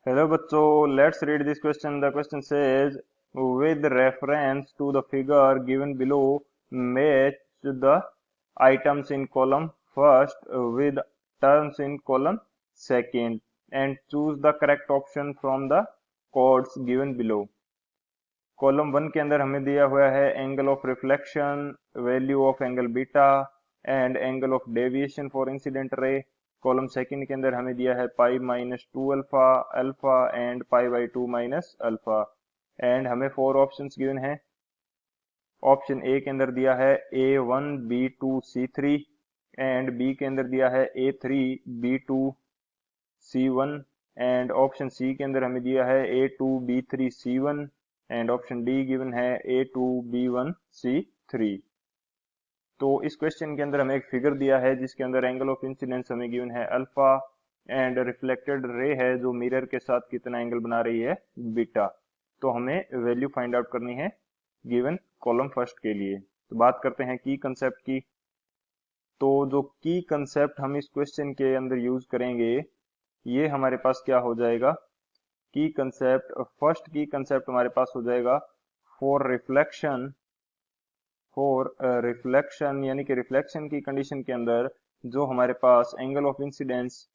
Hello बच्चों, let's read this question. The question says, with reference to the figure given below, match the items in column first with terms in column second and choose the correct option from the codes given below. Column one के अंदर हमें दिया हुआ है angle of reflection, value of angle beta and angle of deviation for incident ray. Column second के अंदर हमें दिया है pi minus two alpha, alpha and pi by two minus alpha. And हमें फोर ऑप्शंस गिवन है। Option A के अंदर दिया है A1 B2 C3 and B के अंदर दिया है A3 B2 C1 and option C के अंदर हमें दिया है A2 B3 C1 and option D given है A2 B1 C3। तो इस क्वेश्चन के अंदर हमें एक फिगर दिया है जिसके अंदर एंगल ऑफ इंसिडेंस हमें गिवन है अल्फा एंड रिफ्लेक्टेड रे है जो मिरर के साथ कितना एंगल बना रही है, बीटा। तो हमें वैल्यू फाइंड आउट करनी है गिवन कॉलम फर्स्ट के लिए। तो बात करते हैं की कंसेप्ट की। तो जो की कंसेप्ट हम इस क्वेश्चन के अंदर यूज करेंगे, ये हमारे पास क्या हो जाएगा, की कंसेप्ट, फर्स्ट की कंसेप्ट हमारे पास हो जाएगा फॉर रिफ्लेक्शन। यानी कि रिफ्लेक्शन की कंडीशन के अंदर जो हमारे पास एंगल ऑफ इंसिडेंस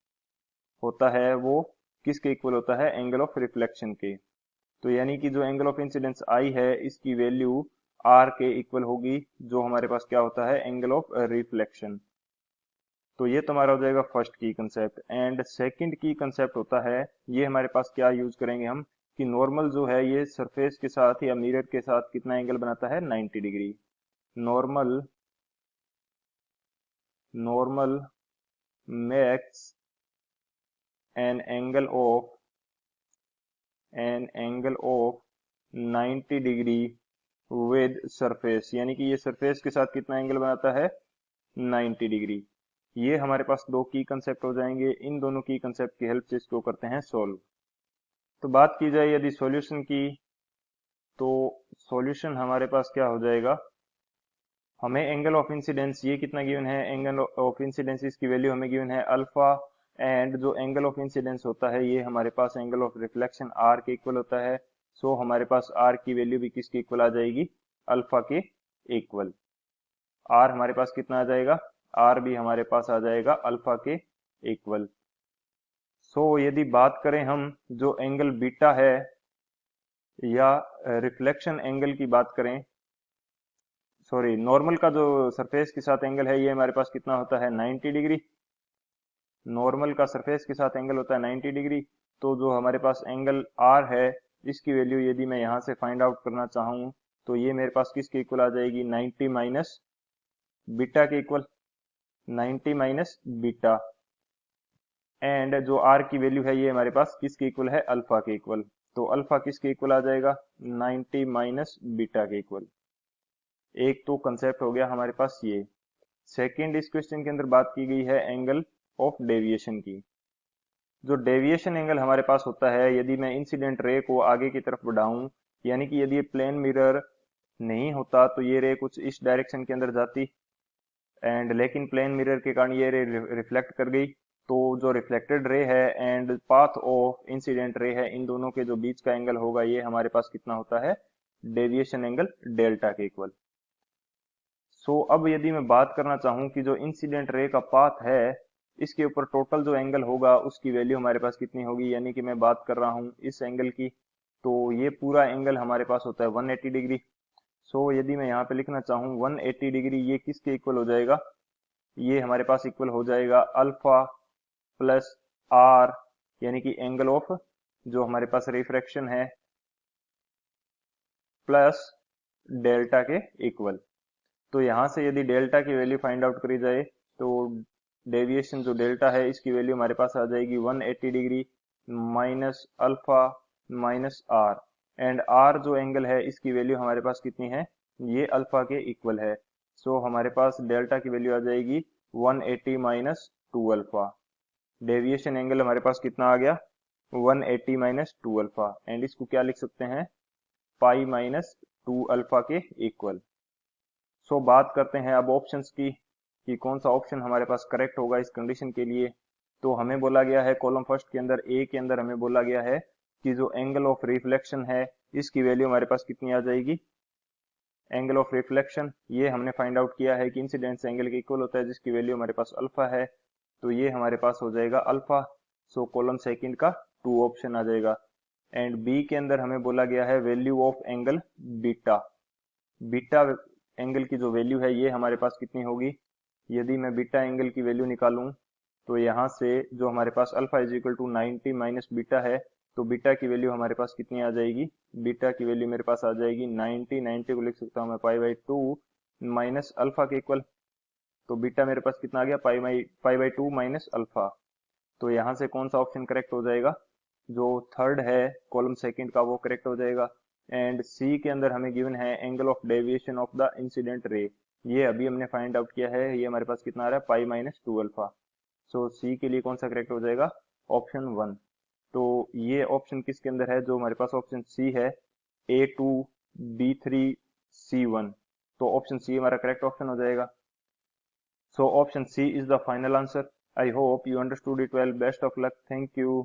होता है वो किसके इक्वल होता है, एंगल ऑफ रिफ्लेक्शन के। तो यानी कि जो एंगल ऑफ इंसिडेंस आई है इसकी वैल्यू आर के इक्वल होगी, जो हमारे पास क्या होता है, एंगल ऑफ रिफ्लेक्शन। तो ये तुम्हारा हो जाएगा फर्स्ट की कंसेप्ट। एंड सेकंड की कंसेप्ट होता है, ये हमारे पास क्या यूज करेंगे हम, कि नॉर्मल जो है ये सरफेस के साथ या मिरर के साथ कितना एंगल बनाता है, 90 degree. Normal makes an angle of 90 degree with surface, यानी कि ये सरफेस के साथ कितना एंगल बनाता है, 90 डिग्री। ये हमारे पास दो की कंसेप्ट हो जाएंगे। इन दोनों की कंसेप्ट की हेल्प से इसको करते हैं सोल्व। तो बात की जाए यदि सॉल्यूशन की, तो सॉल्यूशन हमारे पास क्या हो जाएगा, हमें एंगल ऑफ इंसिडेंस ये कितना गिवन है, एंगल ऑफ इंसिडेंस इसकी वैल्यू हमें गिवन है अल्फा। एंड जो एंगल ऑफ इंसिडेंस होता है ये हमारे पास एंगल ऑफ रिफ्लेक्शन आर के इक्वल होता है। सो हमारे पास आर की वैल्यू भी किसके इक्वल आ जाएगी, अल्फा के इक्वल। आर हमारे पास कितना आ जाएगा, आर भी हमारे पास आ जाएगा अल्फा के इक्वल। सो यदि बात करें हम जो एंगल बीटा है या रिफ्लेक्शन एंगल की बात करें, सॉरी नॉर्मल का जो सरफेस के साथ एंगल है ये हमारे पास कितना होता है, 90 डिग्री। नॉर्मल का सरफेस के साथ एंगल होता है 90 डिग्री। तो जो हमारे पास एंगल आर है इसकी वैल्यू यदि मैं यहां से फाइंड आउट करना चाहूँ तो ये मेरे पास किसके इक्वल आ जाएगी, 90 माइनस बीटा के इक्वल, 90 माइनस बीटा। एंड जो आर की वैल्यू है ये हमारे पास किसके इक्वल है, अल्फा के इक्वल। तो अल्फा किसके इक्वल आ जाएगा, 90 माइनस बीटा के इक्वल। एक तो कंसेप्ट हो गया हमारे पास ये। सेकंड, इस क्वेश्चन के अंदर बात की गई है एंगल ऑफ डेविएशन की। जो डेविएशन एंगल हमारे पास होता है, यदि मैं इंसिडेंट रे को आगे की तरफ बढ़ाऊं, यानी कि यदि ये प्लेन मिरर नहीं होता तो ये रे कुछ इस डायरेक्शन के अंदर जाती, एंड लेकिन प्लेन मिरर के कारण ये रे रिफ्लेक्ट कर गई। तो जो रिफ्लेक्टेड रे है and path of incident ray है, इन दोनों के जो बीच का एंगल होगा ये हमारे पास कितना होता है, डेविएशन एंगल डेल्टा के इक्वल। सो अब यदि मैं बात करना चाहूं कि जो इंसिडेंट रे का पाथ है इसके ऊपर टोटल जो एंगल होगा उसकी वैल्यू हमारे पास कितनी होगी, यानी कि मैं बात कर रहा हूं इस एंगल की, तो ये पूरा एंगल हमारे पास होता है 180 डिग्री। सो यदि मैं यहाँ पे लिखना चाहूँ 180 डिग्री, ये किसके इक्वल हो जाएगा, ये हमारे पास इक्वल हो जाएगा अल्फा प्लस आर, यानी कि एंगल ऑफ जो हमारे पास रिफ्रैक्शन है प्लस डेल्टा के इक्वल। तो यहां से यदि डेल्टा की वैल्यू फाइंड आउट करी जाए तो डेविएशन जो डेल्टा है इसकी वैल्यू हमारे पास आ जाएगी 180 degree minus alpha minus R. And R जो एंगल है इसकी वैल्यू हमारे पास कितनी है, ये अल्फा के इक्वल है। सो हमारे पास डेल्टा की वैल्यू आ जाएगी 180 माइनस 2 अल्फा। डेविएशन एंगल हमारे पास कितना आ गया, 180 माइनस 2 अल्फा। एंड इसको क्या लिख सकते हैं, पाई माइनस 2 अल्फा के इक्वल। सो बात करते हैं अब ऑप्शंस की, कि कौन सा ऑप्शन हमारे पास करेक्ट होगा इस कंडीशन के लिए। तो हमें बोला गया है कॉलम फर्स्ट के अंदर ए के अंदर हमें बोला गया है कि जो एंगल ऑफ रिफ्लेक्शन है इसकी वैल्यू हमारे पास कितनी आ जाएगी, एंगल ऑफ रिफ्लेक्शन ये हमने फाइंड आउट किया है कि इंसिडेंस एंगल के इक्वल होता है जिसकी वैल्यू हमारे पास अल्फा है, तो ये हमारे पास हो जाएगा अल्फा। सो कॉलम सेकंड का 2 ऑप्शन आ जाएगा। एंड बी के अंदर हमें बोला गया है value of angle beta, beta angle की जो वैल्यू है ये हमारे पास कितनी होगी, यदि मैं बीटा एंगल की वैल्यू निकालूं तो यहाँ से जो हमारे पास alpha is equal to 90 minus beta है, तो बीटा की वैल्यू हमारे पास कितनी आ जाएगी, बीटा की वैल्यू मेरे पास आ जाएगी 90, 90 को लिख सकता हूँ मैं पाई बाई 2 माइनस अल्फा के इक्वल, तो बीटा मेरे पास कितना आ गया पाई बाई 2 माइनस अल्फा। तो यहाँ से कौन सा ऑप्शन करेक्ट हो जाएगा, जो थर्ड है कॉलम सेकंड का वो करेक्ट हो जाएगा। एंड सी के अंदर हमें गिवन है angle of deviation of the incident ray, ये अभी हमने फाइंड आउट किया है, ये हमारे पास कितना आ रहा है पाई माइनस 2 अल्फा। सो सी के लिए कौन सा करेक्ट हो जाएगा, ऑप्शन 1। तो ये ऑप्शन किसके अंदर है, जो हमारे पास ऑप्शन सी है A2 B3 C1, तो ऑप्शन सी हमारा करेक्ट ऑप्शन हो जाएगा। So option C is the final answer. I hope you understood it well. Best of luck. Thank you.